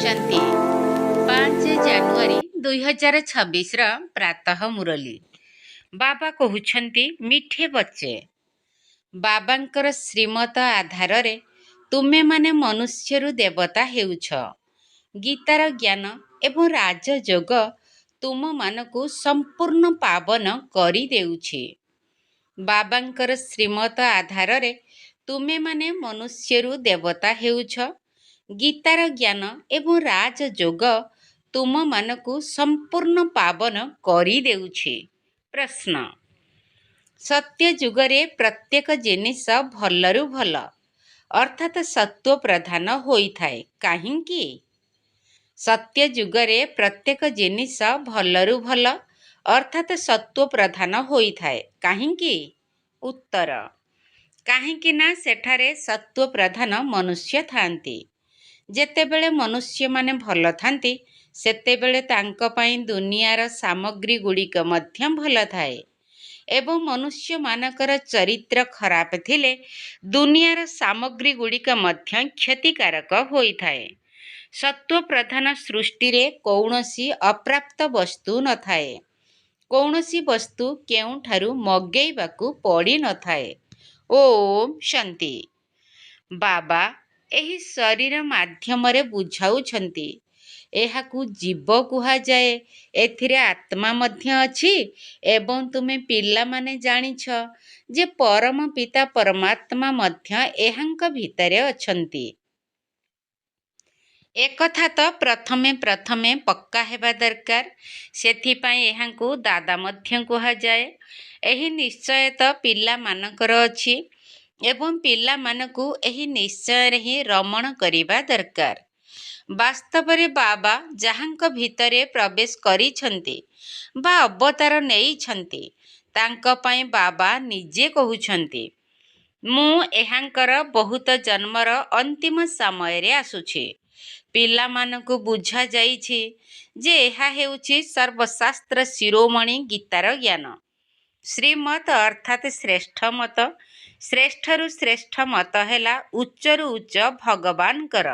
शांति 5 ଜାନୁଆରୀ 2026 प्रातः मुरली बाबा कहउछंती मिठे बच्चे बाबांकर श्रीमत आधार तुमे माने मनुष्यरु देवता हेउछ। गीतार ज्ञान एवं राजयोग तुम मानकु संपूर्ण पावन करी देउछि। बाबांकर श्रीमत आधार तुमे माने मनुष्यरु देवता हेउछ। गीतार ज्ञान एवं राजयोग तुम मानकु संपूर्ण पावन करी देउछि। प्रश्न सत्य जुगरे प्रत्येक जिनिस भलरु भल अर्थात सत्व प्रधान होई थाए काहिंकी? सत्य जुगरे प्रत्येक जिनिस भलरु भल अर्थात सत्व प्रधान होई थाए काहिंकी? उत्तर काहिंकी ना सेठारे सत्व प्रधान मनुष्य थांती। जेतेबेले मनुष्य माने भल थांती सेतेबेले तांको पई दुनियार सामग्री गुड़िक मध्य भल थाए एवं मनुष्य मानकर चरित्र खराब थिले दुनियार सामग्री गुड़िक मध्य क्षतिकारक होई थाए। सत्व प्रधान सृष्टि रे कौनसी अप्राप्त वस्तु न थाए। कौनसी वस्तु केउठारु मगेइबाकू पड़ी न थाए। ओम शांति। बाबा एही शरीर माध्यमरे बुझाउछंती एहाकू जीव कुहा जाए। एथिरे आत्मा मध्य अछि एवं तुमे पिल्ला माने जानिछ जे परम पिता परमात्मा मध्य एहांक भितरे अछंती। एकथा तो प्रथमे पक्का हेबा दरकार। सेथिपाई एहांकू दादा मध्य कुहा जाए। एही निश्चय तो पिल्ला मानकर अछि एवं पिल्ला मानकू एही निश्चय रे ही रमण करिबा दरकार। वास्तव रे बाबा जहांक भितरे प्रवेश करिछंती बा अवतार नेइछंती तांक पई बाबा निजे कहउछंती मु एहांकर बहुत जन्मर अंतिम समय रे आसुछि। पिल्ला मानकू बुझा जाइछि जे एहा हेउछि सर्वशास्त्र शिरोमणि गीतार ज्ञान। श्रीमत अर्थात श्रेष्ठ मत। श्रेष्ठरु श्रेष्ठ मत हेला उच्चरु उच्च भगवान कर।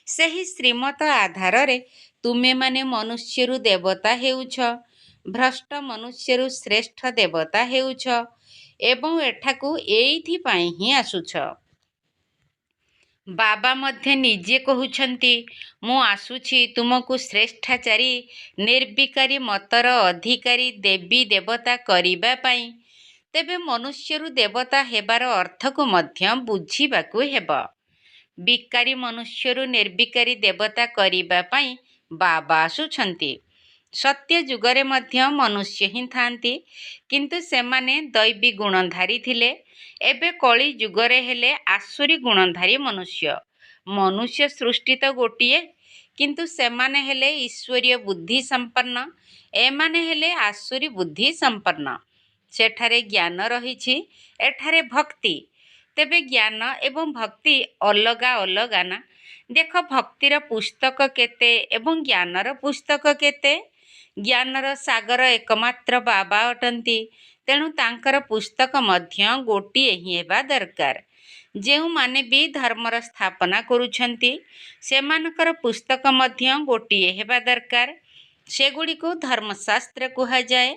सेही श्रीमत आधार रे तुमे माने मनुष्यरु देवता हेउछ। भ्रष्ट मनुष्यरु श्रेष्ठ देवता हेउछ एवं एठाकू एइथि पाई ही आसुछ। बाबा मध्य निजे कहउछंती मु आसुछि तुमको श्रेष्ठाचारी निर्विकारी मतर अधिकारी देवी देवता करिबा पाई। तेबे मनुष्यरु देवता हेबार अर्थ को मध्य बुझिबाकू हेबा। विकारी मनुष्यरु निर्विकारी देवता करिबा पाई बाबा आसुछंती। सत्य जुगरे मध्य मनुष्य ही थांती किंतु सेमाने दैवी गुणधारी थिले। एबे कली जुगरे हेले आसुरी गुणधारी मनुष्य। मनुष्य सृष्टि तो गोटिए किंतु सेमाने हेले ईश्वरीय बुद्धि संपन्न एमाने हेले आसुरी बुद्धि संपन्न। सेठारे ज्ञान रहिछि एठारे भक्ति। तेबे ज्ञान एवं भक्ति अलगा अलगा ना। देख भक्तिर पुस्तक केते एवं ज्ञानर पुस्तक केते। ज्ञानर सागर एकमात्र बाबा अटंती तेणु तांकर पुस्तक मध्य गोटिए ही हेबा दरकार। जेउ माने भी धर्मर स्थापना करुछंती सेमानकर पुस्तक मध्य गोटिए हेबा दरकार। सेगुड़ी को धर्मशास्त्र कुहा जाए।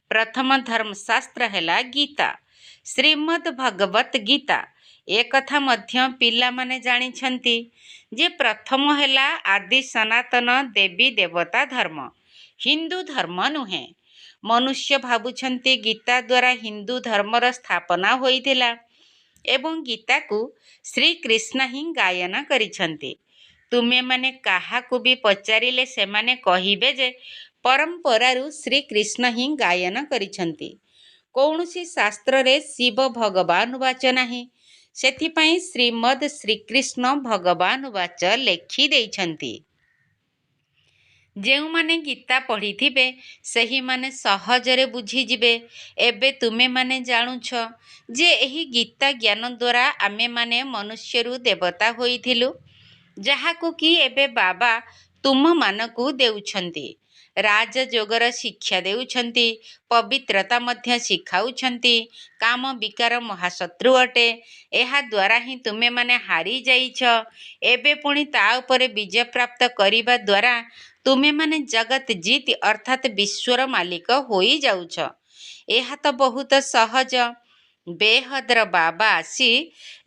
प्रथम धर्मशास्त्र हेला गीता श्रीमद् भगवत गीता। एक कथा मध्य पिल्ला माने जानिछंती जे प्रथम हेला आदि सनातन देवी देवता धर्म हिंदू धर्म नुहे। मनुष्य भाबुछंती गीता द्वारा हिंदू धर्मर स्थापना होइथिला एवं गीता को श्री कृष्ण ही गायन करिछंती। तुमे माने काहाकू भी पचारिले से माने कहिबे जे परंपरारु श्री कृष्ण ही गायन करिछंती। कौनसी शास्त्र रे शिव भगवान वाच नाही। सेथिपाई श्रीमद श्रीकृष्ण भगवान वाच लेखि देइछंती। जेउ माने गीता पढ़िथिबे सही माने सहजरे बुझी जिबे। एबे तुमे माने जानुछ जे एही गीता ज्ञान द्वारा आमे माने मनुष्यरु देवता होइथिलु जाहाकू कि एबे बाबा तुम मानकू देउछंती। ରାଜଯୋଗର ଶିକ୍ଷା ଦେଉଛନ୍ତି, ପବିତ୍ରତା ମଧ୍ୟ ଶିଖାଉଛନ୍ତି। କାମ ବିକାର ମହାଶତ୍ରୁ ଅଟେ। ଏହା ଦ୍ୱାରା ହିଁ ତୁମେମାନେ ହାରିଯାଇଛ। ଏବେ ପୁଣି ତା ଉପରେ ବିଜୟ ପ୍ରାପ୍ତ କରିବା ଦ୍ୱାରା ତୁମେମାନେ ଜଗତ ଜିତ ଅର୍ଥାତ୍ ବିଶ୍ୱର ମାଲିକ ହୋଇଯାଉଛ। ଏହା ତ ବହୁତ ସହଜ। ବେହଦର ବାବା ଆସି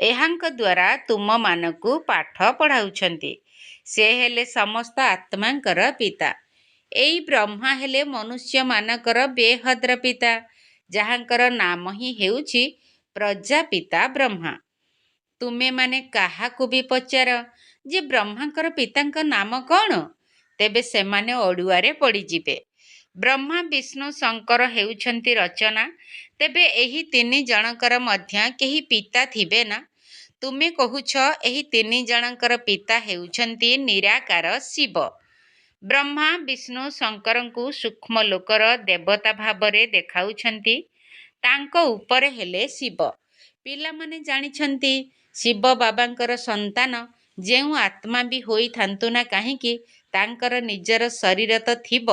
ଏହାଙ୍କ ଦ୍ୱାରା ତୁମମାନଙ୍କୁ ପାଠ ପଢ଼ାଉଛନ୍ତି। ସେ ହେଲେ ସମସ୍ତ ଆତ୍ମାଙ୍କର ପିତା। ଏଇ ବ୍ରହ୍ମା ହେଲେ ମନୁଷ୍ୟମାନଙ୍କର ବେହଦର ପିତା, ଯାହାଙ୍କର ନାମ ହିଁ ହେଉଛି ପ୍ରଜାପିତା ବ୍ରହ୍ମା। ତୁମେମାନେ କାହାକୁ ବି ପଚାର ଯେ ବ୍ରହ୍ମାଙ୍କର ପିତାଙ୍କ ନାମ କ'ଣ, ତେବେ ସେମାନେ ଅଡ଼ୁଆରେ ପଡ଼ିଯିବେ। ବ୍ରହ୍ମା, ବିଷ୍ଣୁ, ଶଙ୍କର ହେଉଛନ୍ତି ରଚନା। ତେବେ ଏହି ତିନି ଜଣଙ୍କର ମଧ୍ୟ କେହି ପିତା ଥିବେ ନା? ତୁମେ କହୁଛ ଏହି ତିନି ଜଣଙ୍କର ପିତା ହେଉଛନ୍ତି ନିରାକାର ଶିବ। ବ୍ରହ୍ମା, ବିଷ୍ଣୁ, ଶଙ୍କରଙ୍କୁ ସୂକ୍ଷ୍ମ ଲୋକର ଦେବତା ଭାବରେ ଦେଖାଉଛନ୍ତି। ତାଙ୍କ ଉପରେ ହେଲେ ଶିବ। ପିଲାମାନେ ଜାଣିଛନ୍ତି ଶିବ ବାବାଙ୍କର ସନ୍ତାନ ଯେଉଁ ଆତ୍ମା ବି ହୋଇଥାନ୍ତୁ ନା କାହିଁକି, ତାଙ୍କର ନିଜର ଶରୀର ତ ଥିବ,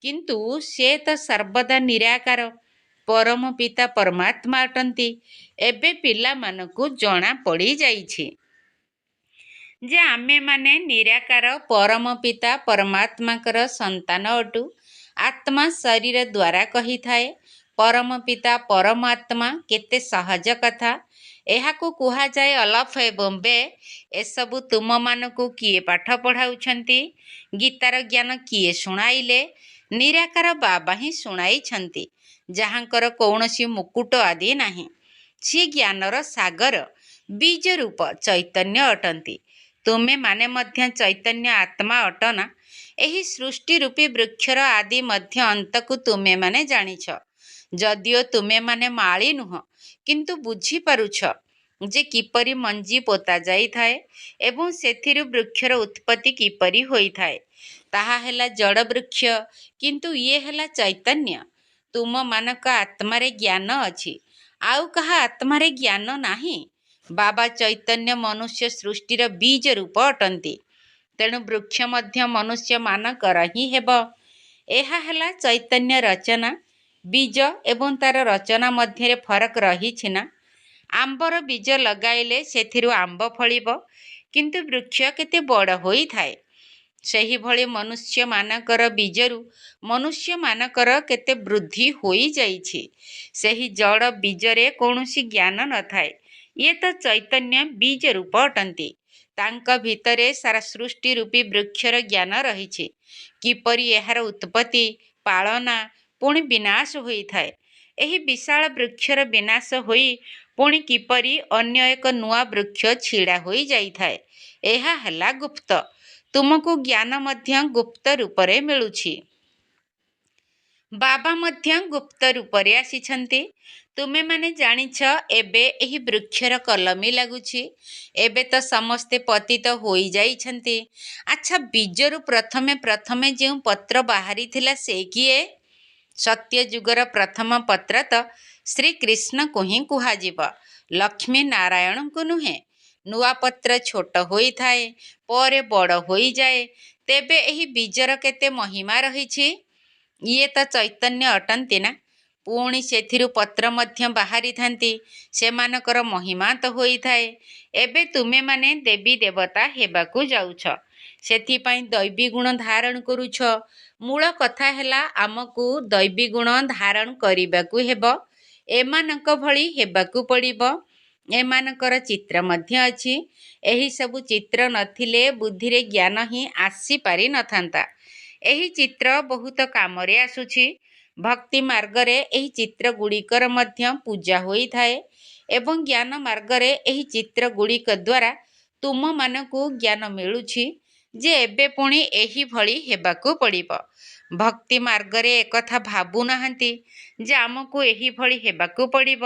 କିନ୍ତୁ ସେ ତ ସର୍ବଦା ନିରାକାର ପରମ ପିତା ପରମାତ୍ମା ଅଟନ୍ତି। ଏବେ ପିଲାମାନଙ୍କୁ ଜଣା ପଡ଼ିଯାଇଛି ଯେ ଆମେମାନେ ନିରାକାର ପରମ ପିତା ପରମାତ୍ମାଙ୍କର ସନ୍ତାନ ଅଟୁ। ଆତ୍ମା ଶରୀର ଦ୍ୱାରା କହିଥାଏ, ପରମ ପିତା ପରମାତ୍ମା। କେତେ ସହଜ କଥା। ଏହାକୁ କୁହାଯାଏ ଅଲଫ ଏବଂ ବେ। ଏସବୁ ତୁମମାନଙ୍କୁ କିଏ ପାଠ ପଢ଼ାଉଛନ୍ତି? ଗୀତାର ଜ୍ଞାନ କିଏ ଶୁଣାଇଲେ? ନିରାକାର ବାବା ହିଁ ଶୁଣାଇଛନ୍ତି, ଯାହାଙ୍କର କୌଣସି ମୁକୁଟ ଆଦି ନାହିଁ। ସେ ଜ୍ଞାନର ସାଗର, ବୀଜ ରୂପ ଚୈତନ୍ୟ ଅଟନ୍ତି। ତୁମେମାନେ ମଧ୍ୟ ଚୈତନ୍ୟ ଆତ୍ମା ଅଟନା। ଏହି ସୃଷ୍ଟି ରୂପୀ ବୃକ୍ଷର ଆଦି ମଧ୍ୟ ଅନ୍ତକୁ ତୁମେମାନେ ଜାଣିଛ। ଯଦିଓ ତୁମେମାନେ ମାଳି ନୁହଁ, କିନ୍ତୁ ବୁଝିପାରୁଛ ଯେ କିପରି ମଞ୍ଜି ପୋତା ଯାଇଥାଏ ଏବଂ ସେଥିରୁ ବୃକ୍ଷର ଉତ୍ପତ୍ତି କିପରି ହୋଇଥାଏ। ତାହା ହେଲା ଜଡ଼ ବୃକ୍ଷ, କିନ୍ତୁ ଇଏ ହେଲା ଚୈତନ୍ୟ। ତୁମମାନଙ୍କ ଆତ୍ମାରେ ଜ୍ଞାନ ଅଛି, ଆଉ କାହା ଆତ୍ମାରେ ଜ୍ଞାନ ନାହିଁ। ବାବା ଚୈତନ୍ୟ ମନୁଷ୍ୟ ସୃଷ୍ଟିର ବୀଜ ରୂପ ଅଟନ୍ତି। ତେଣୁ ବୃକ୍ଷ ମଧ୍ୟ ମନୁଷ୍ୟମାନଙ୍କର ହିଁ ହେବ। ଏହା ହେଲା ଚୈତନ୍ୟ ରଚନା। ବୀଜ ଏବଂ ତାର ରଚନା ମଧ୍ୟରେ ଫରକ ରହିଛି ନା? ଆମ୍ବର ବୀଜ ଲଗାଇଲେ ସେଥିରୁ ଆମ୍ବ ଫଳିବ, କିନ୍ତୁ ବୃକ୍ଷ କେତେ ବଡ଼ ହୋଇଥାଏ। ସେହିଭଳି ମନୁଷ୍ୟମାନଙ୍କର ବୀଜରୁ ମନୁଷ୍ୟମାନଙ୍କର କେତେ ବୃଦ୍ଧି ହୋଇଯାଇଛି। ସେହି ଜଡ଼ ବୀଜରେ କୌଣସି ଜ୍ଞାନ ନଥାଏ। ଇଏ ତ ଚୈତନ୍ୟ ବୀଜ ରୂପ ଅଟନ୍ତି। ତାଙ୍କ ଭିତରେ ସାରା ସୃଷ୍ଟି ରୂପୀ ବୃକ୍ଷର ଜ୍ଞାନ ରହିଛି। କିପରି ଏହାର ଉତ୍ପତ୍ତି, ପାଳନା, ପୁଣି ବିନାଶ ହୋଇଥାଏ। ଏହି ବିଶାଳ ବୃକ୍ଷର ବିନାଶ ହୋଇ ପୁଣି କିପରି ଅନ୍ୟ ଏକ ନୂଆ ବୃକ୍ଷ ଛିଡ଼ା ହୋଇଯାଇଥାଏ, ଏହା ହେଲା ଗୁପ୍ତ। ତୁମକୁ ଜ୍ଞାନ ମଧ୍ୟ ଗୁପ୍ତ ରୂପରେ ମିଳୁଛି। ବାବା ମଧ୍ୟ ଗୁପ୍ତ ରୂପରେ ଆସିଛନ୍ତି। ତୁମେମାନେ ଜାଣିଛ ଏବେ ଏହି ବୃକ୍ଷର କଲମୀ ଲାଗୁଛି। ଏବେ ତ ସମସ୍ତେ ପତିତ ହୋଇଯାଇଛନ୍ତି। ଆଚ୍ଛା, ବୀଜରୁ ପ୍ରଥମେ ଯେଉଁ ପତ୍ର ବାହାରିଥିଲା ସେ କିଏ? ସତ୍ୟଯୁଗର ପ୍ରଥମ ପତ୍ର ତ ଶ୍ରୀକୃଷ୍ଣଙ୍କୁ ହିଁ କୁହାଯିବ, ଲକ୍ଷ୍ମୀ ନାରାୟଣଙ୍କୁ ନୁହେଁ। ନୂଆ ପତ୍ର ଛୋଟ ହୋଇଥାଏ, ପରେ ବଡ଼ ହୋଇଯାଏ। ତେବେ ଏହି ବୀଜର କେତେ ମହିମା ରହିଛି। ଇଏ ତ ଚୈତନ୍ୟ ଅଟନ୍ତି ନା? ପୁଣି ସେଥିରୁ ପତ୍ର ମଧ୍ୟ ବାହାରିଥାନ୍ତି। ସେମାନଙ୍କର ମହିମା ତ ହୋଇଥାଏ। ଏବେ ତୁମେମାନେ ଦେବୀ ଦେବତା ହେବାକୁ ଯାଉଛ, ସେଥିପାଇଁ ଦୈବୀ ଗୁଣ ଧାରଣ କରୁଛ। ମୂଳ କଥା ହେଲା ଆମକୁ ଦୈବୀ ଗୁଣ ଧାରଣ କରିବାକୁ ହେବ। ଏମାନଙ୍କ ଭଳି ହେବାକୁ ପଡ଼ିବ। ଏମାନଙ୍କର ଚିତ୍ର ମଧ୍ୟ ଅଛି। ଏହିସବୁ ଚିତ୍ର ନଥିଲେ ବୁଦ୍ଧିରେ ଜ୍ଞାନ ହିଁ ଆସିପାରିନଥାନ୍ତା। ଏହି ଚିତ୍ର ବହୁତ କାମରେ ଆସୁଛି। ଭକ୍ତି ମାର୍ଗରେ ଏହି ଚିତ୍ରଗୁଡ଼ିକର ମଧ୍ୟ ପୂଜା ହୋଇଥାଏ ଏବଂ ଜ୍ଞାନ ମାର୍ଗରେ ଏହି ଚିତ୍ରଗୁଡ଼ିକ ଦ୍ୱାରା ତୁମମାନଙ୍କୁ ଜ୍ଞାନ ମିଳୁଛି ଯେ ଏବେ ପୁଣି ଏହିଭଳି ହେବାକୁ ପଡ଼ିବ। ଭକ୍ତି ମାର୍ଗରେ ଏକଥା ଭାବୁନାହାନ୍ତି ଯେ ଆମକୁ ଏହିଭଳି ହେବାକୁ ପଡ଼ିବ।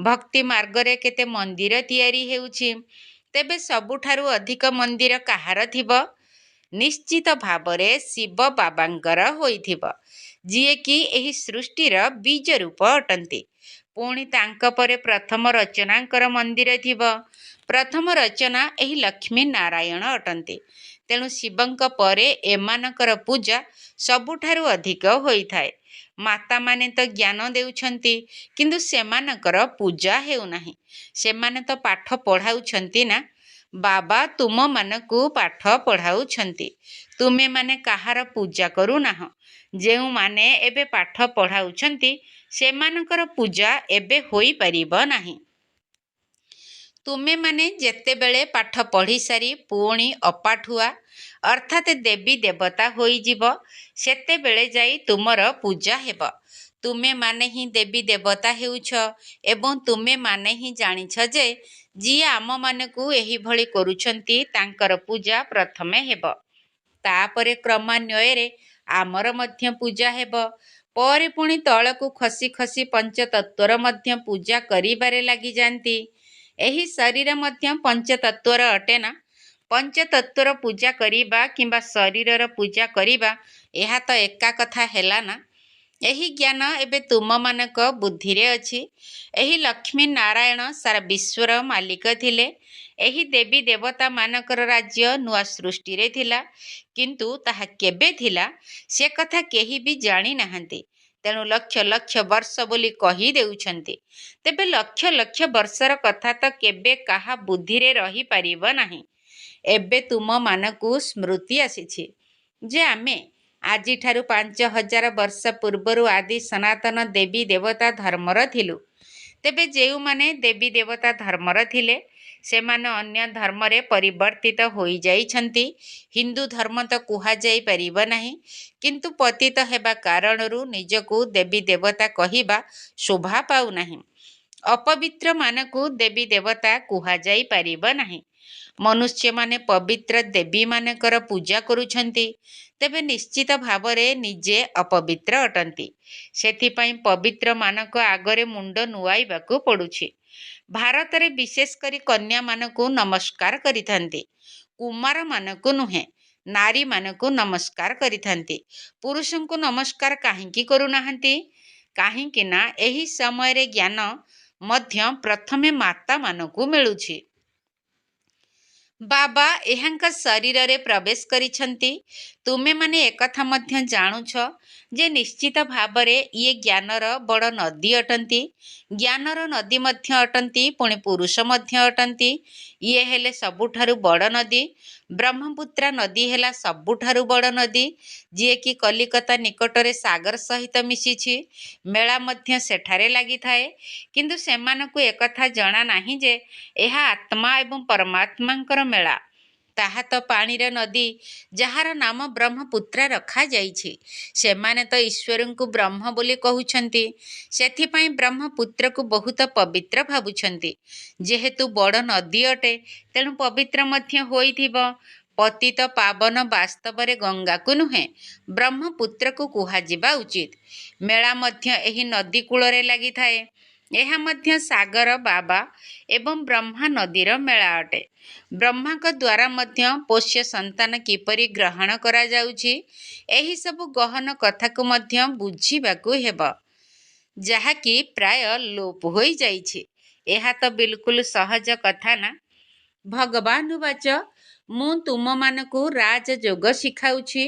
ଭକ୍ତି ମାର୍ଗରେ କେତେ ମନ୍ଦିର ତିଆରି ହେଉଛି। ତେବେ ସବୁଠାରୁ ଅଧିକ ମନ୍ଦିର କାହାର ଥିବ? ନିଶ୍ଚିତ ଭାବରେ ଶିବ ବାବାଙ୍କର ହୋଇଥିବ, ଯିଏକି ଏହି ସୃଷ୍ଟିର ବୀଜ ରୂପ ଅଟନ୍ତି। ପୁଣି ତାଙ୍କ ପରେ ପ୍ରଥମ ରଚନାଙ୍କର ମନ୍ଦିର ଥିବ। ପ୍ରଥମ ରଚନା ଏହି ଲକ୍ଷ୍ମୀ ନାରାୟଣ ଅଟନ୍ତି। ତେଣୁ ଶିବଙ୍କ ପରେ ଏମାନଙ୍କର ପୂଜା ସବୁଠାରୁ ଅଧିକ ହୋଇଥାଏ। ମାତାମାନେ ତ ଜ୍ଞାନ ଦେଉଛନ୍ତି, କିନ୍ତୁ ସେମାନଙ୍କର ପୂଜା ହେଉନାହିଁ। ସେମାନେ ତ ପାଠ ପଢ଼ାଉଛନ୍ତି ନା। ବାବା ତୁମମାନଙ୍କୁ ପାଠ ପଢ଼ାଉଛନ୍ତି, ତୁମେମାନେ କାହାର ପୂଜା କରୁନାହଁ। ଯେଉଁମାନେ ଏବେ ପାଠ ପଢ଼ାଉଛନ୍ତି ସେମାନଙ୍କର ପୂଜା ଏବେ ହୋଇପାରିବ ନାହିଁ। ତୁମେମାନେ ଯେତେବେଳେ ପାଠ ପଢ଼ିସାରି ପୁଣି ଅପାଠୁଆ ଅର୍ଥାତ୍ ଦେବୀ ଦେବତା ହୋଇଯିବ, ସେତେବେଳେ ଯାଇ ତୁମର ପୂଜା ହେବ। ତୁମେମାନେ ହିଁ ଦେବୀ ଦେବତା ହେଉଛ ଏବଂ ତୁମେମାନେ ହିଁ ଜାଣିଛ ଯେ ଯିଏ ଆମମାନଙ୍କୁ ଏହିଭଳି କରୁଛନ୍ତି ତାଙ୍କର ପୂଜା ପ୍ରଥମେ ହେବ। ତାପରେ କ୍ରମାନ୍ୱୟରେ ଆମର ମଧ୍ୟ ପୂଜା ହେବ। ପରେ ପୁଣି ତଳକୁ ଖସି ଖସି ପଞ୍ଚତତ୍ତ୍ୱର ମଧ୍ୟ ପୂଜା କରିବାରେ ଲାଗିଯାନ୍ତି। ଏହି ଶରୀର ମଧ୍ୟ ପଞ୍ଚତତ୍ତ୍ୱର ଅଟେ ନା। ପଞ୍ଚତତ୍ତ୍ୱର ପୂଜା କରିବା କିମ୍ବା ଶରୀରର ପୂଜା କରିବା, ଏହା ତ ଏକା କଥା ହେଲା ନା। ଏହି ଜ୍ଞାନ ଏବେ ତୁମମାନଙ୍କ ବୁଦ୍ଧିରେ ଅଛି। ଏହି ଲକ୍ଷ୍ମୀ ନାରାୟଣ ସାରା ବିଶ୍ୱର ମାଲିକ ଥିଲେ। ଏହି ଦେବୀ ଦେବତାମାନଙ୍କର ରାଜ୍ୟ ନୂଆ ସୃଷ୍ଟିରେ ଥିଲା, କିନ୍ତୁ ତାହା କେବେ ଥିଲା ସେ କଥା କେହି ବି ଜାଣିନାହାନ୍ତି। ତେଣୁ ଲକ୍ଷ ଲକ୍ଷ ବର୍ଷ ବୋଲି କହି ଦେଉଛନ୍ତି। ତେବେ ଲକ୍ଷ ଲକ୍ଷ ବର୍ଷର କଥା ତ କେବେ କାହା ବୁଦ୍ଧିରେ ରହିପାରିବ ନାହିଁ। ଏବେ ତୁମମାନଙ୍କୁ ସ୍ମୃତି ଆସିଛି ଯେ ଆମେ ଆଜିଠାରୁ 5000 ବର୍ଷ ପୂର୍ବରୁ ଆଦି ସନାତନ ଦେବୀ ଦେବତା ଧର୍ମର ଥିଲୁ। ତେବେ ଯେଉଁମାନେ ଦେବୀ ଦେବତା ଧର୍ମର ଥିଲେ ସେମାନେ ଅନ୍ୟ ଧର୍ମରେ ପରିବର୍ତ୍ତିତ ହୋଇଯାଇଛନ୍ତି। ହିନ୍ଦୁ ଧର୍ମ ତ କୁହାଯାଇ ପାରିବ ନାହିଁ, କିନ୍ତୁ ପତିତ ହେବା କାରଣରୁ ନିଜକୁ ଦେବୀ ଦେବତା କହିବା ଶୋଭା ପାଉନାହିଁ। ଅପବିତ୍ରମାନଙ୍କୁ ଦେବୀ ଦେବତା କୁହାଯାଇ ପାରିବ ନାହିଁ। ମନୁଷ୍ୟମାନେ ପବିତ୍ର ଦେବୀମାନଙ୍କର ପୂଜା କରୁଛନ୍ତି, ତେବେ ନିଶ୍ଚିତ ଭାବରେ ନିଜେ ଅପବିତ୍ର ଅଟନ୍ତି। ସେଥିପାଇଁ ପବିତ୍ରମାନଙ୍କ ଆଗରେ ମୁଣ୍ଡ ନୁଆଇବାକୁ ପଡ଼ୁଛି। ଭାରତରେ ବିଶେଷ କରି କନ୍ୟାମାନଙ୍କୁ ନମସ୍କାର କରିଥାନ୍ତି, କୁମାରମାନଙ୍କୁ ନୁହେଁ। ନାରୀମାନଙ୍କୁ ନମସ୍କାର କରିଥାନ୍ତି। ପୁରୁଷଙ୍କୁ ନମସ୍କାର କାହିଁକି କରୁନାହାନ୍ତି? କାହିଁକି ନା ଏହି ସମୟରେ ଜ୍ଞାନ ମଧ୍ୟ ପ୍ରଥମେ ମାତାମାନଙ୍କୁ ମିଳୁଛି। ବାବା ଏହାଙ୍କ ଶରୀରରେ ପ୍ରବେଶ କରିଛନ୍ତି। ତୁମେମାନେ ଏକଥା ମଧ୍ୟ ଜାଣୁଛ ଯେ ନିଶ୍ଚିତ ଭାବରେ ଇଏ ଜ୍ଞାନର ବଡ଼ ନଦୀ ଅଟନ୍ତି। ଜ୍ଞାନର ନଦୀ ମଧ୍ୟ ଅଟନ୍ତି, ପୁଣି ପୁରୁଷ ମଧ୍ୟ ଅଟନ୍ତି। ଇଏ ହେଲେ ସବୁଠାରୁ ବଡ଼ ନଦୀ। ବ୍ରହ୍ମପୁତ୍ରା ନଦୀ ହେଲା ସବୁଠାରୁ ବଡ଼ ନଦୀ, ଯିଏକି କଲିକତା ନିକଟରେ ସାଗର ସହିତ ମିଶିଛି। ମେଳା ମଧ୍ୟ ସେଠାରେ ଲାଗିଥାଏ, କିନ୍ତୁ ସେମାନଙ୍କୁ ଏକଥା ଜଣା ନାହିଁ ଯେ ଏହା ଆତ୍ମା ଏବଂ ପରମାତ୍ମାଙ୍କର ମେଳା। ତାହା ତ ପାଣିର ନଦୀ, ଯାହାର ନାମ ବ୍ରହ୍ମପୁତ୍ରା ରଖାଯାଇଛି। ସେମାନେ ତ ଈଶ୍ୱରଙ୍କୁ ବ୍ରହ୍ମ ବୋଲି କହୁଛନ୍ତି, ସେଥିପାଇଁ ବ୍ରହ୍ମପୁତ୍ରକୁ ବହୁତ ପବିତ୍ର ଭାବୁଛନ୍ତି। ଯେହେତୁ ବଡ଼ ନଦୀ ଅଟେ, ତେଣୁ ପବିତ୍ର ମଧ୍ୟ ହୋଇଥିବ। ପତିତ ପାବନ ବାସ୍ତବରେ ଗଙ୍ଗାକୁ ନୁହେଁ, ବ୍ରହ୍ମପୁତ୍ରକୁ କୁହାଯିବା ଉଚିତ। ମେଳା ମଧ୍ୟ ଏହି ନଦୀ କୂଳରେ ଲାଗିଥାଏ। ଏହା ମଧ୍ୟ ସାଗର, ବାବା ଏବଂ ବ୍ରହ୍ମା ନଦୀର ମେଳା ଅଟେ। ବ୍ରହ୍ମାଙ୍କ ଦ୍ୱାରା ମଧ୍ୟ ପୋଷ୍ୟ ସନ୍ତାନ କିପରି ଗ୍ରହଣ କରାଯାଉଛି, ଏହିସବୁ ଗହନ କଥାକୁ ମଧ୍ୟ ବୁଝିବାକୁ ହେବ, ଯାହାକି ପ୍ରାୟ ଲୋପ ହୋଇଯାଇଛି। ଏହା ତ ବିଲକୁଲ ସହଜ କଥା ନା। ଭଗବାନୁବାଚ ମୁଁ ତୁମମାନଙ୍କୁ ରାଜଯୋଗ ଶିଖାଉଛି।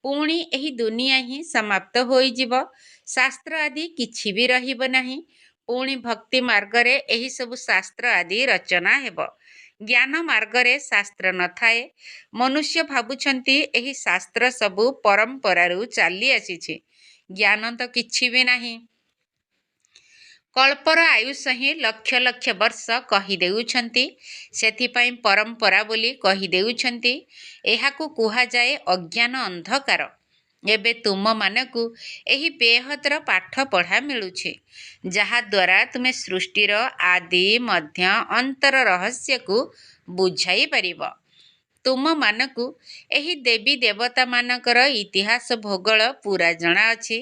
ପୁଣି ଏହି ଦୁନିଆ ହିଁ ସମାପ୍ତ ହୋଇଯିବ। ଶାସ୍ତ୍ର ଆଦି କିଛି ବି ରହିବ ନାହିଁ। ପୁଣି ଭକ୍ତି ମାର୍ଗରେ ଏହିସବୁ ଶାସ୍ତ୍ର ଆଦି ରଚନା ହେବ। ଜ୍ଞାନ ମାର୍ଗରେ ଶାସ୍ତ୍ର ନଥାଏ। ମନୁଷ୍ୟ ଭାବୁଛନ୍ତି ଏହି ଶାସ୍ତ୍ର ସବୁ ପରମ୍ପରାରୁ ଚାଲି ଆସିଛି। ଜ୍ଞାନ ତ କିଛି ବି ନାହିଁ। କଳ୍ପର ଆୟୁଷ ହିଁ ଲକ୍ଷ ଲକ୍ଷ ବର୍ଷ କହିଦେଉଛନ୍ତି। ସେଥିପାଇଁ ପରମ୍ପରା ବୋଲି କହିଦେଉଛନ୍ତି। ଏହାକୁ କୁହାଯାଏ ଅଜ୍ଞାନ ଅନ୍ଧକାର। ଏବେ ତୁମମାନଙ୍କୁ ଏହି ବେହଦର ପାଠ ପଢ଼ା ମିଳୁଛି, ଯାହାଦ୍ୱାରା ତୁମେ ସୃଷ୍ଟିର ଆଦି ମଧ୍ୟ ଅନ୍ତର ରହସ୍ୟକୁ ବୁଝାଇ ପାରିବ। ତୁମମାନଙ୍କୁ ଏହି ଦେବୀ ଦେବତାମାନଙ୍କର ଇତିହାସ ଭୂଗୋଳ ପୁରା ଜଣା ଅଛି।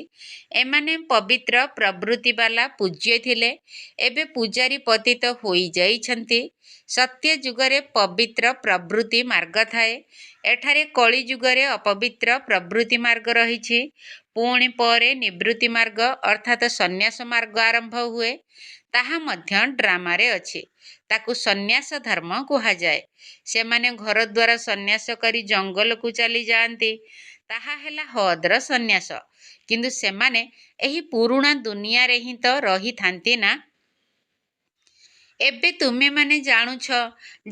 ଏମାନେ ପବିତ୍ର ପ୍ରବୃତ୍ତିବାଲା ପୂଜ୍ୟ ଥିଲେ। ଏବେ ପୂଜାରୀ ପତିତ ହୋଇଯାଇଛନ୍ତି। ସତ୍ୟ ଯୁଗରେ ପବିତ୍ର ପ୍ରବୃତ୍ତି ମାର୍ଗ ଥାଏ। ଏଠାରେ କଳି ଯୁଗରେ ଅପବିତ୍ର ପ୍ରବୃତ୍ତି ମାର୍ଗ ରହିଛି। ପୁଣି ପରେ ନିବୃତ୍ତି ମାର୍ଗ ଅର୍ଥାତ୍ ସନ୍ନ୍ୟାସ ମାର୍ଗ ଆରମ୍ଭ ହୁଏ। ତାହା ମଧ୍ୟ ଡ୍ରାମାରେ ଅଛି। ତାକୁ ସନ୍ନ୍ୟାସ ଧର୍ମ କୁହାଯାଏ। ସେମାନେ ଘରଦ୍ୱାର ସନ୍ନ୍ୟାସ କରି ଜଙ୍ଗଲକୁ ଚାଲି ଯାଆନ୍ତି, ତାହା ହେଲା ହଦ୍ର ସନ୍ନ୍ୟାସ। କିନ୍ତୁ ସେମାନେ ଏହି ପୁରୁଣା ଦୁନିଆରେ ହିଁ ତ ରହିଥାନ୍ତି ନା। ଏବେ ତୁମେମାନେ ଜାଣୁଛ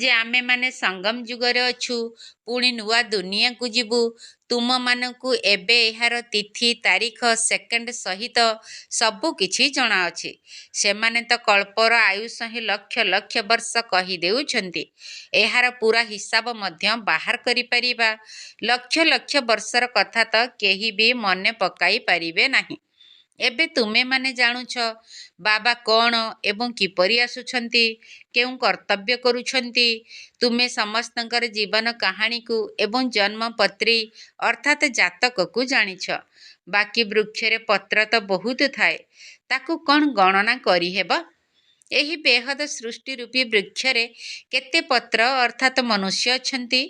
ଯେ ଆମେମାନେ ସଙ୍ଗମ ଯୁଗରେ ଅଛୁ, ପୁଣି ନୂଆ ଦୁନିଆକୁ ଯିବୁ। ତୁମମାନଙ୍କୁ ଏବେ ଏହାର ତିଥି ତାରିଖ ସେକେଣ୍ଡ ସହିତ ସବୁ କିଛି ଜଣାଅଛି। ସେମାନେ ତ କଳ୍ପର ଆୟୁଷ ହିଁ ଲକ୍ଷ ଲକ୍ଷ ବର୍ଷ କହିଦେଉଛନ୍ତି। ଏହାର ପୂରା ହିସାବ ମଧ୍ୟ ବାହାର କରିପାରିବା। ଲକ୍ଷ ଲକ୍ଷ ବର୍ଷର କଥା ତ କେହି ବି ମନେ ପକାଇ ପାରିବେ ନାହିଁ। ଏବେ ତୁମେମାନେ ଜାଣୁଛ ବାବା କ'ଣ ଏବଂ କିପରି ଆସୁଛନ୍ତି, କେଉଁ କର୍ତ୍ତବ୍ୟ କରୁଛନ୍ତି। ତୁମେ ସମସ୍ତଙ୍କର ଜୀବନ କାହାଣୀକୁ ଏବଂ ଜନ୍ମପତ୍ରୀ ଅର୍ଥାତ୍ ଜାତକକୁ ଜାଣିଛ। ବାକି ବୃକ୍ଷରେ ପତ୍ର ତ ବହୁତ ଥାଏ, ତାକୁ କ'ଣ ଗଣନା କରିହେବ? ଏହି ବେହଦ ସୃଷ୍ଟି ରୂପୀ ବୃକ୍ଷରେ କେତେ ପତ୍ର ଅର୍ଥାତ୍ ମନୁଷ୍ୟ ଅଛନ୍ତି?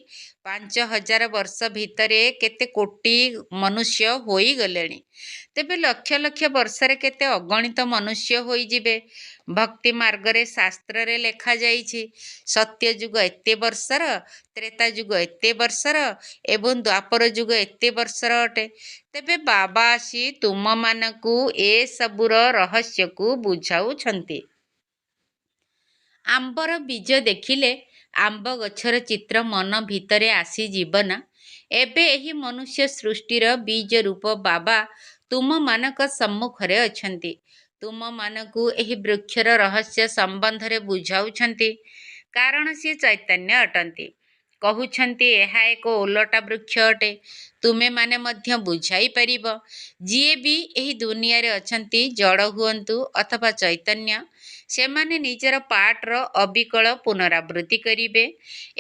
5000 ବର୍ଷ ଭିତରେ କେତେ କୋଟି ମନୁଷ୍ୟ ହୋଇଗଲେଣି। ତେବେ ଲକ୍ଷ ଲକ୍ଷ ବର୍ଷରେ କେତେ ଅଗଣିତ ମନୁଷ୍ୟ ହୋଇଯିବେ। ଭକ୍ତି ମାର୍ଗରେ ଶାସ୍ତ୍ରରେ ଲେଖାଯାଇଛି, ସତ୍ୟଯୁଗ ଏତେ ବର୍ଷର, ତ୍ରେତା ଯୁଗ ଏତେ ବର୍ଷର ଏବଂ ଦ୍ୱାପର ଯୁଗ ଏତେ ବର୍ଷର ଅଟେ। ତେବେ ବାବା ଆସି ତୁମମାନଙ୍କୁ ଏସବୁର ରହସ୍ୟକୁ ବୁଝାଉଛନ୍ତି। ଆମ୍ବର ବୀଜ ଦେଖିଲେ ଆମ୍ବ ଗଛର ଚିତ୍ର ମନ ଭିତରେ ଆସିଯିବ ନା? ଏବେ ଏହି ମନୁଷ୍ୟ ସୃଷ୍ଟିର ବୀଜ ରୂପ ବାବା ତୁମମାନଙ୍କ ସମ୍ମୁଖରେ ଅଛନ୍ତି। ତୁମମାନଙ୍କୁ ଏହି ବୃକ୍ଷର ରହସ୍ୟ ସମ୍ବନ୍ଧରେ ବୁଝାଉଛନ୍ତି, କାରଣ ସିଏ ଚୈତନ୍ୟ ଅଟନ୍ତି। କହୁଛନ୍ତି ଏହା ଏକ ଓଲଟା ବୃକ୍ଷ ଅଟେ। ତୁମେମାନେ ମଧ୍ୟ ବୁଝାଇ ପାରିବ। ଯିଏ ବି ଏହି ଦୁନିଆରେ ଅଛନ୍ତି, ଜଡ଼ ହୁଅନ୍ତୁ ଅଥବା ଚୈତନ୍ୟ, ସେମାନେ ନିଜର ପାଠର ଅବିକଳ ପୁନରାବୃତ୍ତି କରିବେ।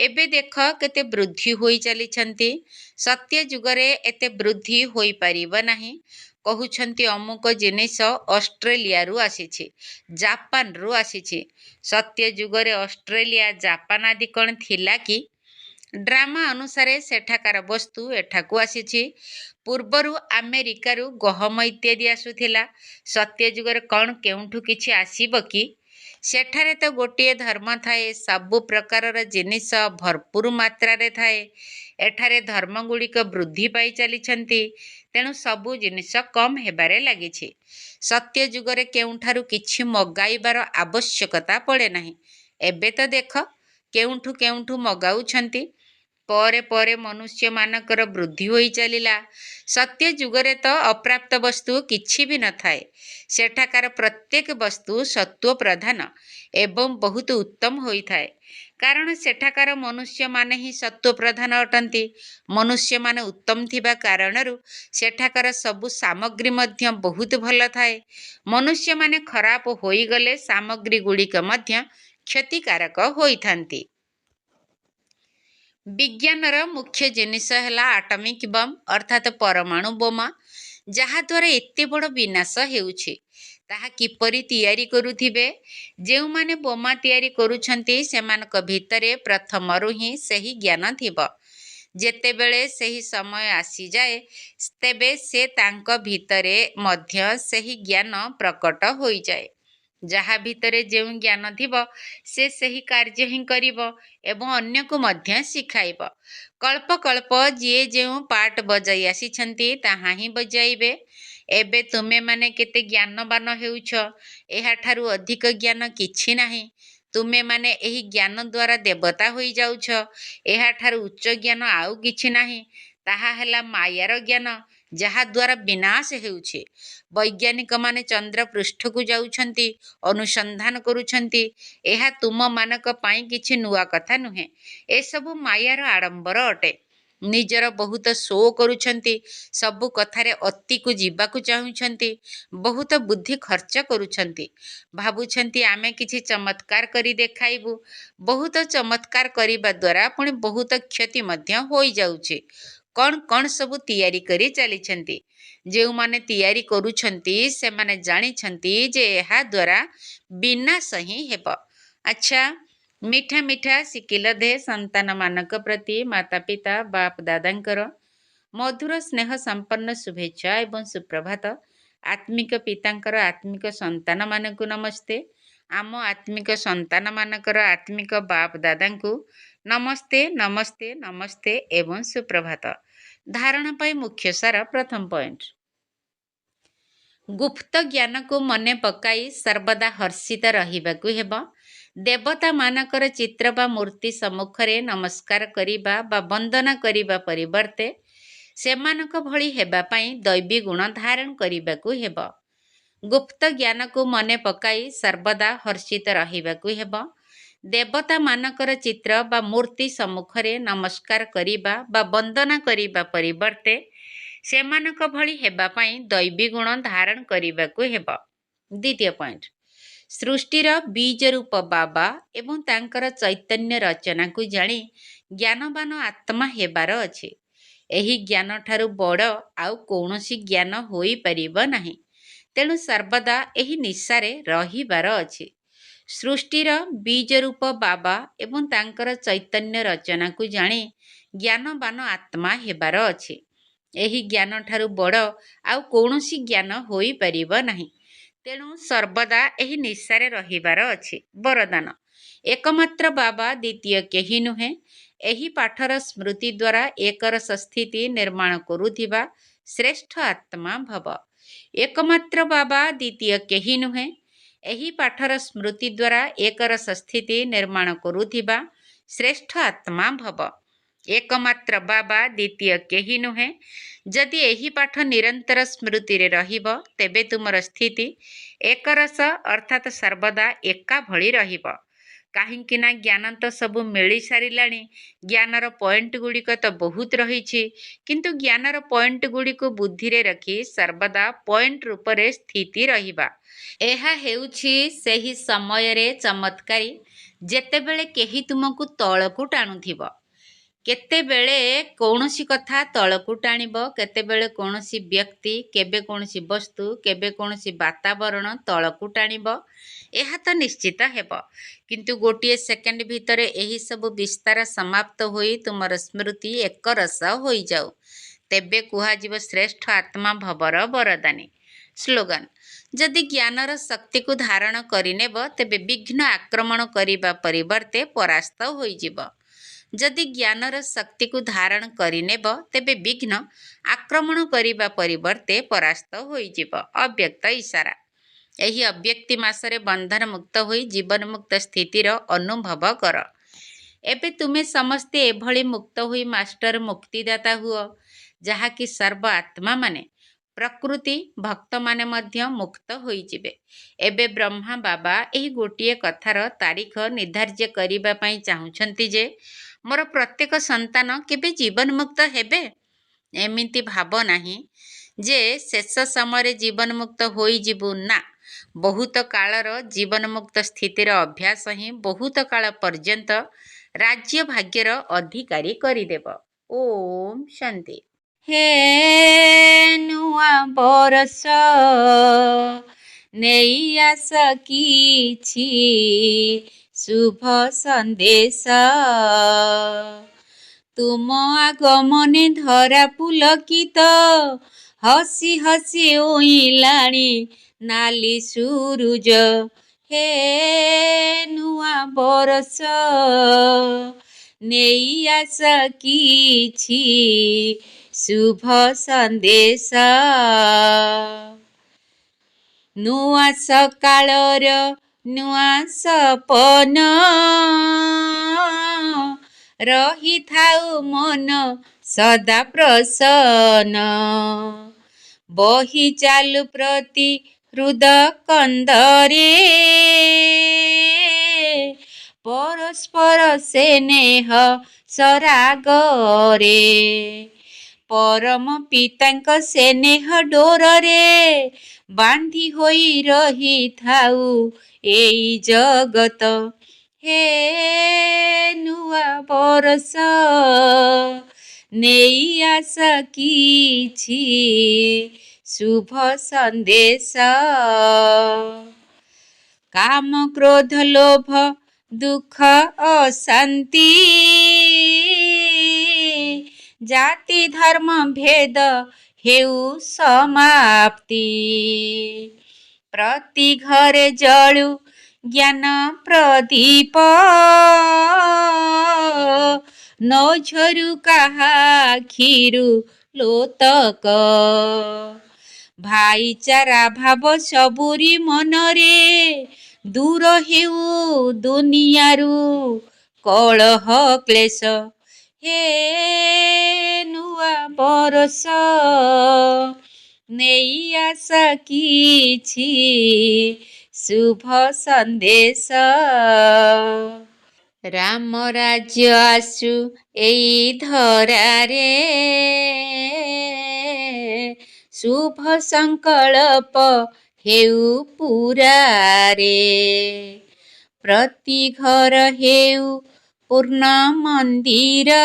ଏବେ ଦେଖ କେତେ ବୃଦ୍ଧି ହୋଇ ଚାଲିଛନ୍ତି। ସତ୍ୟ ଯୁଗରେ ଏତେ ବୃଦ୍ଧି ହୋଇପାରିବ ନାହିଁ। କହୁଛନ୍ତି ଅମୁକ ଜିନିଷ ଅଷ୍ଟ୍ରେଲିଆରୁ ଆସିଛି, ଜାପାନରୁ ଆସିଛି। ସତ୍ୟ ଯୁଗରେ ଅଷ୍ଟ୍ରେଲିଆ, ଜାପାନ ଆଦି କ'ଣ ଥିଲା କି? ଡ୍ରାମା ଅନୁସାରେ ସେଠାକାର ବସ୍ତୁ ଏଠାକୁ ଆସିଛି। ପୂର୍ବରୁ ଆମେରିକାରୁ ଗହମ ଇତ୍ୟାଦି ଆସୁଥିଲା। ସତ୍ୟ ଯୁଗରେ କ'ଣ କେଉଁଠୁ କିଛି ଆସିବ କି? ସେଠାରେ ତ ଗୋଟିଏ ଧର୍ମ ଥାଏ, ସବୁ ପ୍ରକାରର ଜିନିଷ ଭରପୁର ମାତ୍ରାରେ ଥାଏ। ଏଠାରେ ଧର୍ମଗୁଡ଼ିକ ବୃଦ୍ଧି ପାଇ ଚାଲିଛନ୍ତି, ତେଣୁ ସବୁ ଜିନିଷ କମ୍ ହେବାରେ ଲାଗିଛି। ସତ୍ୟ ଯୁଗରେ କେଉଁଠାରୁ କିଛି ମଗାଇବାର ଆବଶ୍ୟକତା ପଡ଼େ ନାହିଁ। ଏବେ ତ ଦେଖ କେଉଁଠୁ କେଉଁଠୁ ମଗାଉଛନ୍ତି। ପରେ ପରେ ମନୁଷ୍ୟମାନଙ୍କର ବୃଦ୍ଧି ହୋଇ ଚାଲିଲା। ସତ୍ୟ ଯୁଗରେ ତ ଅପ୍ରାପ୍ତ ବସ୍ତୁ କିଛି ବି ନଥାଏ। ସେଠାକାର ପ୍ରତ୍ୟେକ ବସ୍ତୁ ସତ୍ତ୍ୱ ପ୍ରଧାନ ଏବଂ ବହୁତ ଉତ୍ତମ ହୋଇଥାଏ, କାରଣ ସେଠାକାର ମନୁଷ୍ୟମାନେ ହିଁ ସତ୍ତ୍ୱ ପ୍ରଧାନ ଅଟନ୍ତି। ମନୁଷ୍ୟମାନେ ଉତ୍ତମ ଥିବା କାରଣରୁ ସେଠାକାର ସବୁ ସାମଗ୍ରୀ ମଧ୍ୟ ବହୁତ ଭଲ ଥାଏ। ମନୁଷ୍ୟମାନେ ଖରାପ ହୋଇଗଲେ ସାମଗ୍ରୀ ଗୁଡ଼ିକ ମଧ୍ୟ କ୍ଷତିକାରକ ହୋଇଥାନ୍ତି। ବିଜ୍ଞାନର ମୁଖ୍ୟ ଜିନିଷ ହେଲା ଆଟମିକ୍ ବମ୍ ଅର୍ଥାତ୍ ପରମାଣୁ ବୋମା, ଯାହାଦ୍ୱାରା ଏତେ ବଡ଼ ବିନାଶ ହେଉଛି। ତାହା କିପରି ତିଆରି କରୁଥିବେ? ଯେଉଁମାନେ ବୋମା ତିଆରି କରୁଛନ୍ତି ସେମାନଙ୍କ ଭିତରେ ପ୍ରଥମରୁ ହିଁ ସେହି ଜ୍ଞାନ ଥିବ। ଯେତେବେଳେ ସେହି ସମୟ ଆସିଯାଏ, ତେବେ ସେ ତାଙ୍କ ଭିତରେ ମଧ୍ୟ ସେହି ଜ୍ଞାନ ପ୍ରକଟ ହୋଇଯାଏ। ଯାହା ଭିତରେ ଯେଉଁ ଜ୍ଞାନ ଥିବ ସେ ସେହି କାର୍ଯ୍ୟ ହିଁ କରିବ ଏବଂ ଅନ୍ୟକୁ ମଧ୍ୟ ଶିଖାଇବ। କଳ୍ପ କଳ୍ପ ଯିଏ ଯେଉଁ ପାର୍ଟ ବଜାଇ ଆସିଛନ୍ତି ତାହା ହିଁ ବଜାଇବେ। ଏବେ ତୁମେମାନେ କେତେ ଜ୍ଞାନବାନ ହେଉଛ, ଏହାଠାରୁ ଅଧିକ ଜ୍ଞାନ କିଛି ନାହିଁ। ତୁମେମାନେ ଏହି ଜ୍ଞାନ ଦ୍ୱାରା ଦେବତା ହୋଇଯାଉଛ। ଏହାଠାରୁ ଉଚ୍ଚ ଜ୍ଞାନ ଆଉ କିଛି ନାହିଁ। ତାହା ହେଲା ମାୟାର ଜ୍ଞାନ, ଯାହାଦ୍ୱାରା ବିନାଶ ହେଉଛି। ବୈଜ୍ଞାନିକମାନେ ଚନ୍ଦ୍ର ପୃଷ୍ଠକୁ ଯାଉଛନ୍ତି, ଅନୁସନ୍ଧାନ କରୁଛନ୍ତି। ଏହା ତୁମମାନଙ୍କ ପାଇଁ କିଛି ନୂଆ କଥା ନୁହେଁ। ଏସବୁ ମାୟାର ଆଡ଼ମ୍ବର ଅଟେ। ନିଜର ବହୁତ ଶୋ କରୁଛନ୍ତି, ସବୁ କଥାରେ ଅତିକୁ ଯିବାକୁ ଚାହୁଁଛନ୍ତି, ବହୁତ ବୁଦ୍ଧି ଖର୍ଚ୍ଚ କରୁଛନ୍ତି। ଭାବୁଛନ୍ତି ଆମେ କିଛି ଚମତ୍କାର କରି ଦେଖାଇବୁ। ବହୁତ ଚମତ୍କାର କରିବା ଦ୍ୱାରା ପୁଣି ବହୁତ କ୍ଷତି ମଧ୍ୟ ହୋଇଯାଉଛି। କ'ଣ କ'ଣ ସବୁ ତିଆରି କରି ଚାଲିଛନ୍ତି। ଯେଉଁମାନେ ତିଆରି କରୁଛନ୍ତି ସେମାନେ ଜାଣିଛନ୍ତି ଯେ ଏହା ଦ୍ୱାରା ବିନାଶ ହିଁ ହେବ। ଆଚ୍ଛା, ମିଠା ମିଠା ଶିକିଲ ଦେ ସନ୍ତାନମାନଙ୍କ ପ୍ରତି ମାତା ପିତା ବାପ ଦାଦାଙ୍କର ମଧୁର ସ୍ନେହ ସମ୍ପନ୍ନ ଶୁଭେଚ୍ଛା ଏବଂ ସୁପ୍ରଭାତ। ଆତ୍ମିକ ପିତାଙ୍କର ଆତ୍ମିକ ସନ୍ତାନମାନଙ୍କୁ ନମସ୍ତେ। ଆମ ଆତ୍ମିକ ସନ୍ତାନମାନଙ୍କର ଆତ୍ମିକ ବାପ ଦାଦାଙ୍କୁ ନମସ୍ତେ ନମସ୍ତେ ନମସ୍ତେ ଏବଂ ସୁପ୍ରଭାତ। ଧାରଣ ପାଇଁ ମୁଖ୍ୟ ସାର। ପ୍ରଥମ ପଏଣ୍ଟ, ଗୁପ୍ତ ଜ୍ଞାନକୁ ମନେ ପକାଇ ସର୍ବଦା ହର୍ଷିତ ରହିବାକୁ ହେବ। ଦେବତାମାନଙ୍କର ଚିତ୍ର ବା ମୂର୍ତ୍ତି ସମ୍ମୁଖରେ ନମସ୍କାର କରିବା ବା ବନ୍ଦନା କରିବା ପରିବର୍ତ୍ତେ ସେମାନଙ୍କ ଭଳି ହେବା ପାଇଁ ଦୈବୀ ଗୁଣ ଧାରଣ କରିବାକୁ ହେବ। ଗୁପ୍ତ ଜ୍ଞାନକୁ ମନେ ପକାଇ ସର୍ବଦା ହର୍ଷିତ ରହିବାକୁ ହେବ। ଦେବତାମାନଙ୍କର ଚିତ୍ର ବା ମୂର୍ତ୍ତି ସମ୍ମୁଖରେ ନମସ୍କାର କରିବା ବା ବନ୍ଦନା କରିବା ପରିବର୍ତ୍ତେ ସେମାନଙ୍କ ଭଳି ହେବା ପାଇଁ ଦୈବୀ ଗୁଣ ଧାରଣ କରିବାକୁ ହେବ। ଦ୍ୱିତୀୟ ପଏଣ୍ଟ, ସୃଷ୍ଟିର ବୀଜ ରୂପ ବାବା ଏବଂ ତାଙ୍କର ଚୈତନ୍ୟ ରଚନାକୁ ଜାଣି ଜ୍ଞାନବାନ ଆତ୍ମା ହେବାର ଅଛି। ଏହି ଜ୍ଞାନଠାରୁ ବଡ଼ ଆଉ କୌଣସି ଜ୍ଞାନ ହୋଇପାରିବ ନାହିଁ। ତେଣୁ ସର୍ବଦା ଏହି ନିଶାରେ ରହିବାର ଅଛି। ସୃଷ୍ଟିର ବୀଜ ରୂପ ବାବା ଏବଂ ତାଙ୍କର ଚୈତନ୍ୟ ରଚନାକୁ ଜାଣି ଜ୍ଞାନବାନ ଆତ୍ମା ହେବାର ଅଛି। ଏହି ଜ୍ଞାନଠାରୁ ବଡ଼ ଆଉ କୌଣସି ଜ୍ଞାନ ହୋଇପାରିବ ନାହିଁ। ତେଣୁ ସର୍ବଦା ଏହି ନିଶାରେ ରହିବାର ଅଛି। ବରଦାନ, ଏକମାତ୍ର ବାବା, ଦ୍ୱିତୀୟ କେହି ନୁହେଁ। ଏହି ପାଠର ସ୍ମୃତି ଦ୍ୱାରା ଏକରସ ସ୍ଥିତି ନିର୍ମାଣ କରୁଥିବା ଶ୍ରେଷ୍ଠ ଆତ୍ମା ଭବ। ଏକମାତ୍ର ବାବା, ଦ୍ୱିତୀୟ କେହି ନୁହେଁ। ଏହି ପାଠର ସ୍ମୃତି ଦ୍ୱାରା ଏକରସ ସ୍ଥିତି ନିର୍ମାଣ କରୁଥିବା ଶ୍ରେଷ୍ଠ ଆତ୍ମା ଭବ। ଏକମାତ୍ର ବାବା, ଦ୍ୱିତୀୟ କେହି ନୁହେଁ। ଯଦି ଏହି ପାଠ ନିରନ୍ତର ସ୍ମୃତିରେ ରହିବ ତେବେ ତୁମର ସ୍ଥିତି ଏକରସ ଅର୍ଥାତ୍ ସର୍ବଦା ଏକା ଭଳି ରହିବ। କାହିଁକି ନା ଜ୍ଞାନ ତ ସବୁ ମିଳିସାରିଲାଣି। ଜ୍ଞାନର ପଏଣ୍ଟ ଗୁଡ଼ିକ ତ ବହୁତ ରହିଛି, କିନ୍ତୁ ଜ୍ଞାନର ପଏଣ୍ଟ ଗୁଡ଼ିକୁ ବୁଦ୍ଧିରେ ରଖି ସର୍ବଦା ପଏଣ୍ଟ ରୂପରେ ସ୍ଥିତି ରହିବା। ଏହା ହେଉଛି ସେହି ସମୟରେ ଚମତ୍କାରୀ ଯେତେବେଳେ କେହି ତୁମକୁ ତଳକୁ ଟାଣୁଥିବ। କେତେବେଳେ କୌଣସି କଥା ତଳକୁ ଟାଣିବ, କେତେବେଳେ କୌଣସି ବ୍ୟକ୍ତି, କେବେ କୌଣସି ବସ୍ତୁ, କେବେ କୌଣସି ବାତାବରଣ ତଳକୁ ଟାଣିବ। ଏହା ତ ନିଶ୍ଚିତ ହେବ। କିନ୍ତୁ ଗୋଟିଏ ସେକେଣ୍ଡ ଭିତରେ ଏହିସବୁ ବିସ୍ତାର ସମାପ୍ତ ହୋଇ ତୁମର ସ୍ମୃତି ଏକରସ ହୋଇଯାଉ। ତେବେ କୁହାଯିବ ଶ୍ରେଷ୍ଠ ଆତ୍ମା ଭବର ବରଦାନୀ। ସ୍ଲୋଗାନ, ଯଦି ଜ୍ଞାନର ଶକ୍ତିକୁ ଧାରଣ କରିନେବ ତେବେ ବିଘ୍ନ ଆକ୍ରମଣ କରିବା ପରିବର୍ତ୍ତେ ପରାସ୍ତ ହୋଇଯିବ। ଯଦି ଜ୍ଞାନର ଶକ୍ତିକୁ ଧାରଣ କରିନେବ ତେବେ ବିଘ୍ନ ଆକ୍ରମଣ କରିବା ପରିବର୍ତ୍ତେ ପରାସ୍ତ ହୋଇଯିବ। ଅବ୍ୟକ୍ତ ଇଶାରା, ଏହି ଅବ୍ୟକ୍ତି ମାସରେ ବନ୍ଧନ ମୁକ୍ତ ହୋଇ ଜୀବନ ମୁକ୍ତ ସ୍ଥିତିର ଅନୁଭବ କର। ଏବେ ତୁମେ ସମସ୍ତେ ଏଭଳି ମୁକ୍ତ ହୋଇ ମାଷ୍ଟର ମୁକ୍ତିଦାତା ହୁଅ, ଯାହାକି ସର୍ବ ଆତ୍ମାମାନେ, ପ୍ରକୃତି ଭକ୍ତମାନେ ମଧ୍ୟ ମୁକ୍ତ ହୋଇଯିବେ। ଏବେ ବ୍ରହ୍ମା ବାବା ଏହି ଗୋଟିଏ କଥାର ତାରିଖ ନିର୍ଦ୍ଧାର୍ଯ୍ୟ କରିବା ପାଇଁ ଚାହୁଁଛନ୍ତି ଯେ ମୋର ପ୍ରତ୍ୟେକ ସନ୍ତାନ କେବେ ଜୀବନ ମୁକ୍ତ ହେବେ। ଏମିତି ଭାବ ନାହିଁ ଯେ ଶେଷ ସମୟରେ ଜୀବନ ମୁକ୍ତ ହୋଇଯିବୁ। ନା, ବହୁତ କାଳର ଜୀବନ ମୁକ୍ତ ସ୍ଥିତିର ଅଭ୍ୟାସ ହିଁ ବହୁତ କାଳ ପର୍ଯ୍ୟନ୍ତ ରାଜ୍ୟ ଭାଗ୍ୟର ଅଧିକାରୀ କରିଦେବ। ଓମ୍ ଶାନ୍ତି। ହେ ନୂଆ ବରଷ ନେଇ ଆସ କିଛି ଶୁଭ ସନ୍ଦେଶ। ତୁମ ଆଗମନେ ଧରା ପୁଲକିତ ହସି ହସି ଉଇଁଲାଣି ନାଲି ସୁରୁଜ। ହେ ନୂଆ ବରଷ ନେଇ ଆସ କିଛି ଶୁଭ ସନ୍ଦେଶ। ନୂଆ ସକାଳର ନୂଆ ସପନ ରହିଥାଉ ମନ ସଦା ପ୍ରସନ୍ନ। ବହି ଚାଲୁ ପ୍ରତି ହୃଦ କନ୍ଦରେ ପରସ୍ପର ସ୍ନେହ ସରାଗରେ। ପରମ ପିତାଙ୍କ ସ୍ନେହ ଡୋରରେ ବାନ୍ଧି ହୋଇ ରହିଥାଉ ଏଇ ଜଗତ। ହେ ନୂଆ ବରଷ ନେଇ ଆସ କିଛି ଶୁଭ ସନ୍ଦେଶ। କାମ କ୍ରୋଧ ଲୋଭ ଦୁଃଖ ଅଶାନ୍ତି ଜାତି ଧର୍ମ ଭେଦ ହେଉ ସମାପ୍ତି। ପ୍ରତି ଘରେ ଜଳୁ ଜ୍ଞାନ ପ୍ରଦୀପ ନ ଝରୁ କାହା ଆଖିରୁ ଲୋତକ। ଭାଇଚାରା ଭାବ ସବୁରି ମନରେ ଦୂର ହେଉ ଦୁନିଆରୁ କଳହ କ୍ଲେଶ। ହେ ନୂଆ ବରଷ ନେଇ ଆସ କିଛି ଶୁଭ ସନ୍ଦେଶ। ରାମ ରାଜ୍ୟ ଆସୁ ଏଇ ଧରାରେ ଶୁଭ ସଂକଳ୍ପ ହେଉ ପୁରାରେ। ପ୍ରତି ଘର ହେଉ ପୂର୍ଣ୍ଣ ମନ୍ଦିର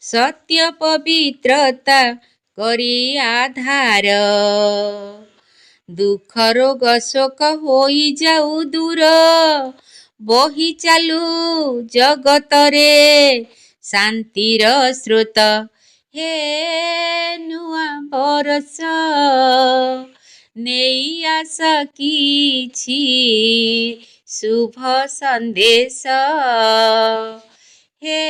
ସତ୍ୟ ପବିତ୍ରତା କରି ଆଧାର। ଦୁଃଖ ରୋଗ ଶୋକ ହୋଇଯାଉ ଦୂର ବହି ଚାଲୁ ଜଗତରେ ଶାନ୍ତିର ସ୍ରୋତ। ହେ ନୂଆ ବରଷ ନେଇ ଆସ କିଛି ଶୁଭ ସନ୍ଦେଶ। ହେ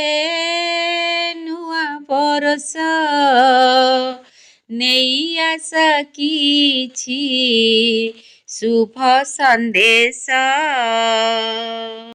ନୂଆ ବରଷ ନେଇ ଆସ କିଛି ଶୁଭ ସନ୍ଦେଶ।